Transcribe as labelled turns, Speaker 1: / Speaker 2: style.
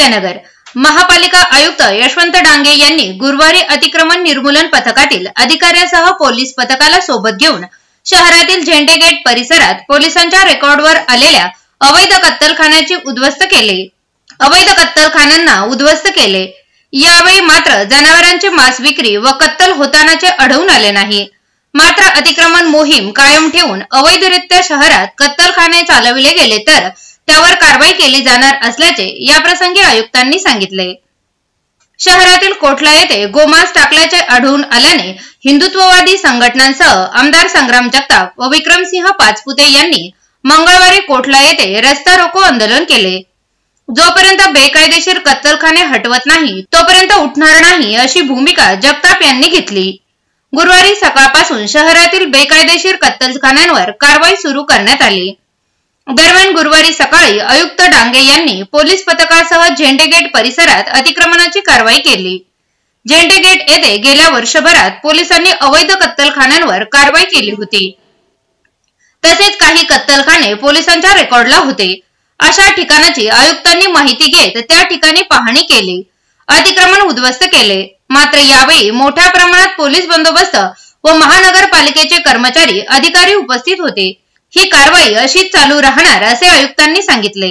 Speaker 1: अहिल्यानगर महापालिका आयुक्त यशवंत डांगे यांनी गुरुवारी अतिक्रमण निर्मूलन पथकातील अधिकाऱ्यांसह पोलीस पथकाला सोबत घेऊन शहरातील झेंडे गेट परिसरात पोलिसांच्या रेकॉर्डवर आलेल्या अवैध कत्तलखान्यांना उद्ध्वस्त केले। यावेळी मात्र जनावरांची मांस विक्री व कत्तल होतानाचे आढळून आले नाही। मात्र अतिक्रमण मोहीम कायम ठेवून अवैधरित्या शहरात कत्तलखाने चालविले गेले तर त्यावर कारवाई केली जाणार असल्याचे याप्रसंगी आयुक्तांनी सांगितले। शहरातील कोठला येथे गोमांस टाकल्याचे आढळून आल्याने हिंदुत्ववादी संघटनांसह आमदार संग्राम जगताप व विक्रमसिंह पाचपुते यांनी मंगळवारी कोठला येथे रस्ता रोको आंदोलन केले। जोपर्यंत बेकायदेशीर कत्तलखाने हटवत नाही तोपर्यंत उठणार नाही अशी भूमिका जगताप यांनी घेतली। गुरुवारी सकाळपासून शहरातील बेकायदेशीर कत्तलखान्यांवर कारवाई सुरू करण्यात आली। दरम्यान गुरुवारी सकाळी आयुक्त डांगे यांनी पोलीस पथकासह झेंडे गेट परिसरात अतिक्रमणाची कारवाई केली। झेंडे गेट येथे गेल्या वर्षभरात पोलिसांनी अवैध कत्तलखान्यांवर कारवाई केली होती। तसेच काही कत्तलखाने पोलिसांच्या रेकॉर्डला होते। अशा ठिकाणाची आयुक्तांनी माहिती घेत त्या ठिकाणी पाहणी केली, अतिक्रमण उद्ध्वस्त केले। मात्र यावेळी मोठ्या प्रमाणात पोलीस बंदोबस्त व महानगरपालिकेचे कर्मचारी अधिकारी उपस्थित होते। ही कारवाई अशीच चालू राहणार असे आयुक्तांनी सांगितले।